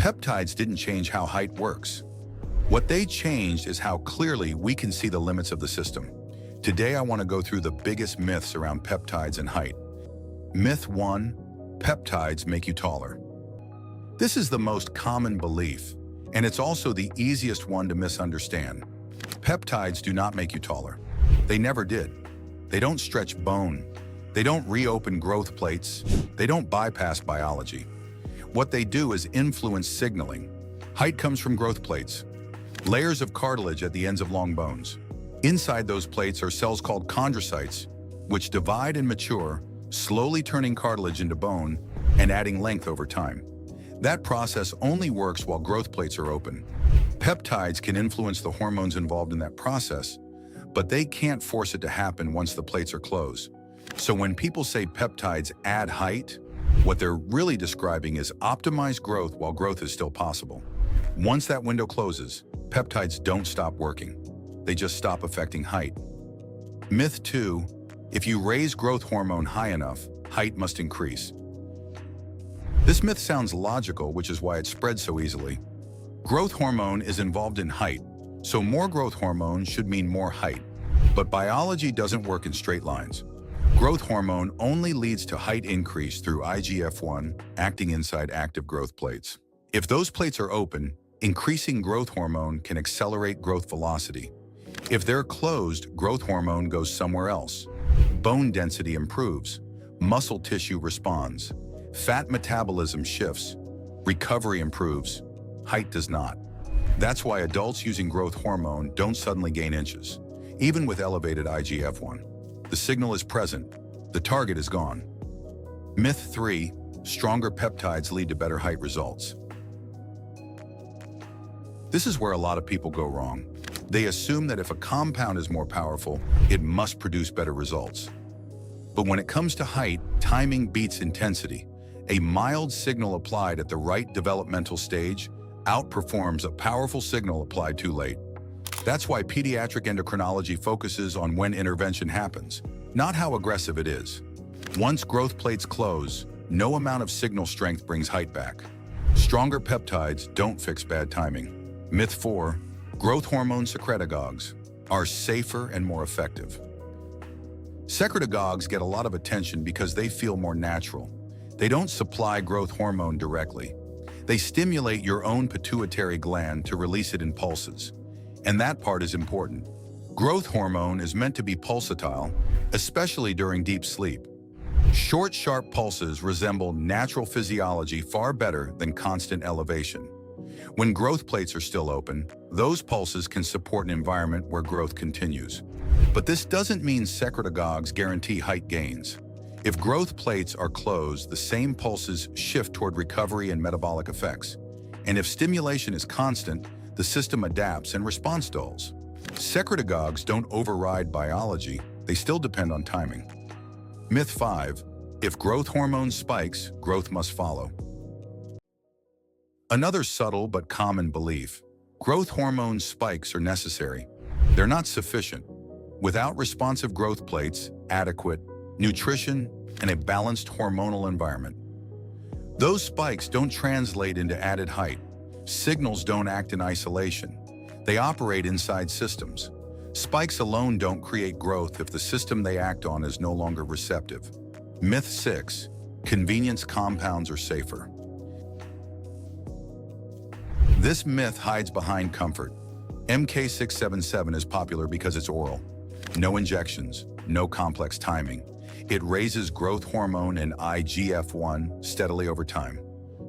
Peptides didn't change how height works. What they changed is how clearly we can see the limits of the system. Today, I want to go through the biggest myths around peptides and height. Myth 1, peptides make you taller. This is the most common belief, and it's also the easiest one to misunderstand. Peptides do not make you taller. They never did. They don't stretch bone. They don't reopen growth plates. They don't bypass biology. What they do is influence signaling. Height comes from growth plates, layers of cartilage at the ends of long bones. Inside those plates are cells called chondrocytes, which divide and mature, slowly turning cartilage into bone and adding length over time. That process only works while growth plates are open. Peptides can influence the hormones involved in that process, but they can't force it to happen once the plates are closed. So when people say peptides add height, what they're really describing is optimized growth while growth is still possible. Once that window closes, peptides don't stop working. They just stop affecting height. Myth 2, if you raise growth hormone high enough, height must increase. This myth sounds logical, which is why it spreads so easily. Growth hormone is involved in height, so more growth hormone should mean more height. But biology doesn't work in straight lines. Growth hormone only leads to height increase through IGF-1 acting inside active growth plates. If those plates are open, increasing growth hormone can accelerate growth velocity. If they're closed, growth hormone goes somewhere else. Bone density improves, muscle tissue responds, fat metabolism shifts, recovery improves, height does not. That's why adults using growth hormone don't suddenly gain inches, even with elevated IGF-1. The signal is present, the target is gone. Myth 3, stronger peptides lead to better height results. This is where a lot of people go wrong. They assume that if a compound is more powerful, it must produce better results. But when it comes to height, timing beats intensity. A mild signal applied at the right developmental stage outperforms a powerful signal applied too late. That's why pediatric endocrinology focuses on when intervention happens, not how aggressive it is. Once growth plates close, no amount of signal strength brings height back. Stronger peptides don't fix bad timing. Myth 4, growth hormone secretagogues are safer and more effective. Secretagogues get a lot of attention because they feel more natural. They don't supply growth hormone directly. They stimulate your own pituitary gland to release it in pulses. And that part is important. Growth hormone is meant to be pulsatile, especially during deep sleep. Short, sharp pulses resemble natural physiology far better than constant elevation. When growth plates are still open, those pulses can support an environment where growth continues. But this doesn't mean secretagogues guarantee height gains. If growth plates are closed, the same pulses shift toward recovery and metabolic effects. And if stimulation is constant, the system adapts and response dulls. Secretagogues don't override biology, they still depend on timing. Myth 5, if growth hormone spikes, growth must follow. Another subtle but common belief, growth hormone spikes are necessary. They're not sufficient. Without responsive growth plates, adequate nutrition, and a balanced hormonal environment, those spikes don't translate into added height. Signals don't act in isolation. They operate inside systems. Spikes alone don't create growth if the system they act on is no longer receptive. Myth 6, convenience compounds are safer. This myth hides behind comfort. MK677 is popular because it's oral. No injections, no complex timing. It raises growth hormone and IGF-1 steadily over time.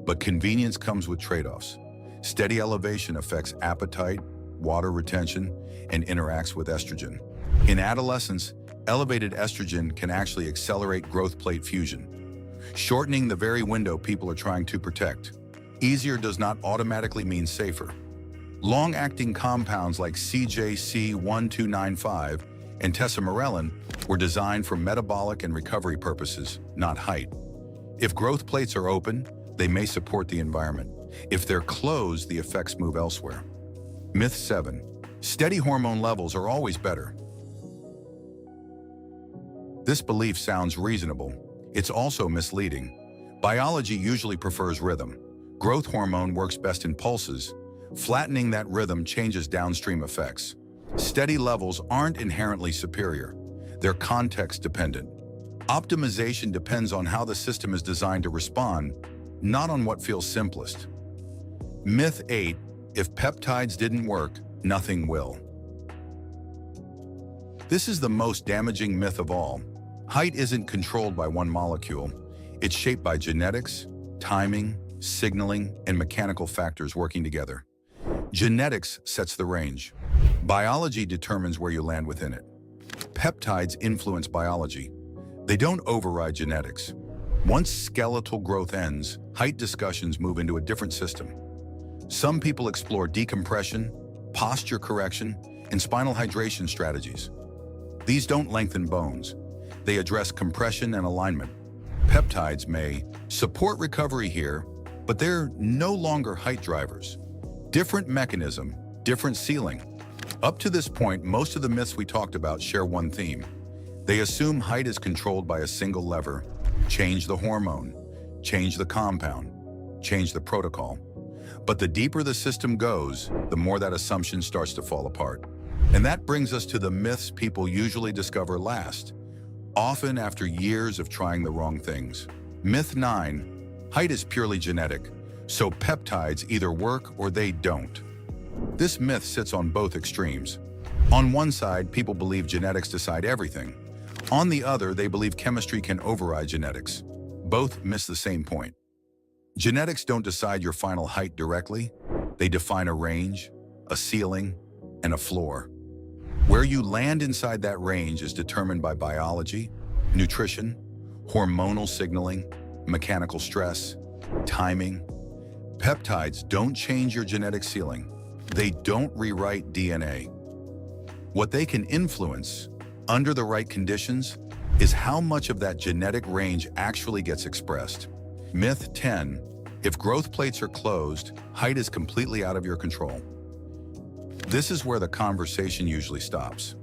But convenience comes with trade-offs. Steady elevation affects appetite, water retention, and interacts with estrogen. In adolescence, elevated estrogen can actually accelerate growth plate fusion, shortening the very window people are trying to protect. Easier does not automatically mean safer. Long-acting compounds like CJC1295 and tesamorelin were designed for metabolic and recovery purposes, not height. If growth plates are open, they may support the environment. If they're closed, the effects move elsewhere. Myth 7, steady hormone levels are always better. This belief sounds reasonable. It's also misleading. Biology usually prefers rhythm. Growth hormone works best in pulses. Flattening that rhythm changes downstream effects. Steady levels aren't inherently superior. They're context-dependent. Optimization depends on how the system is designed to respond, not on what feels simplest. Myth 8: if peptides didn't work, nothing will. This is the most damaging myth of all. Height isn't controlled by one molecule. It's shaped by genetics, timing, signaling, and mechanical factors working together. Genetics sets the range. Biology determines where you land within it. Peptides influence biology. They don't override genetics. Once skeletal growth ends, height discussions move into a different system. Some people explore decompression, posture correction, and spinal hydration strategies. These don't lengthen bones. They address compression and alignment. Peptides may support recovery here, but they're no longer height drivers. Different mechanism, different ceiling. Up to this point, most of the myths we talked about share one theme. They assume height is controlled by a single lever. Change the hormone, change the compound, change the protocol. But the deeper the system goes, the more that assumption starts to fall apart. And that brings us to the myths people usually discover last, often after years of trying the wrong things. Myth 9: height is purely genetic, so peptides either work or they don't. This myth sits on both extremes. On one side, people believe genetics decide everything. On the other, they believe chemistry can override genetics. Both miss the same point. Genetics don't decide your final height directly. They define a range, a ceiling, and a floor. Where you land inside that range is determined by biology, nutrition, hormonal signaling, mechanical stress, timing. Peptides don't change your genetic ceiling. They don't rewrite DNA. What they can influence, under the right conditions, is how much of that genetic range actually gets expressed. Myth 10: if growth plates are closed, height is completely out of your control. This is where the conversation usually stops.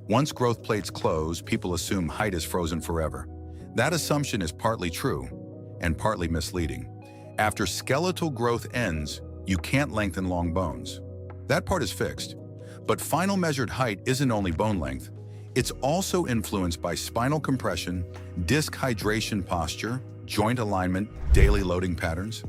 Once growth plates close, people assume height is frozen forever. That assumption is partly true and partly misleading. After skeletal growth ends, you can't lengthen long bones. That part is fixed. But final measured height isn't only bone length. It's also influenced by spinal compression, disc hydration posture, joint alignment, daily loading patterns.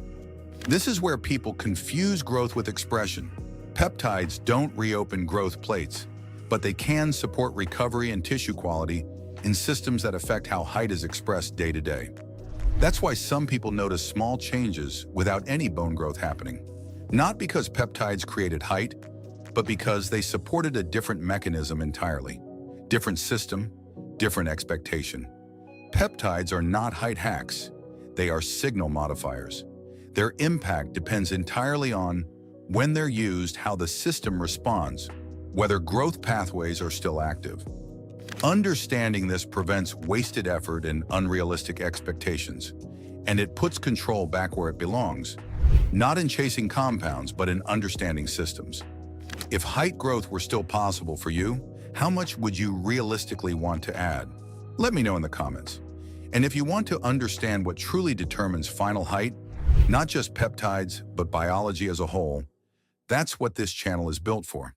This is where people confuse growth with expression. Peptides don't reopen growth plates, but they can support recovery and tissue quality in systems that affect how height is expressed day to day. That's why some people notice small changes without any bone growth happening. Not because peptides created height, but because they supported a different mechanism entirely. Different system, different expectation. Peptides are not height hacks. They are signal modifiers. Their impact depends entirely on when they're used, how the system responds, whether growth pathways are still active. Understanding this prevents wasted effort and unrealistic expectations, and it puts control back where it belongs, not in chasing compounds, but in understanding systems. If height growth were still possible for you, how much would you realistically want to add? Let me know in the comments. And if you want to understand what truly determines final height, not just peptides, but biology as a whole, that's what this channel is built for.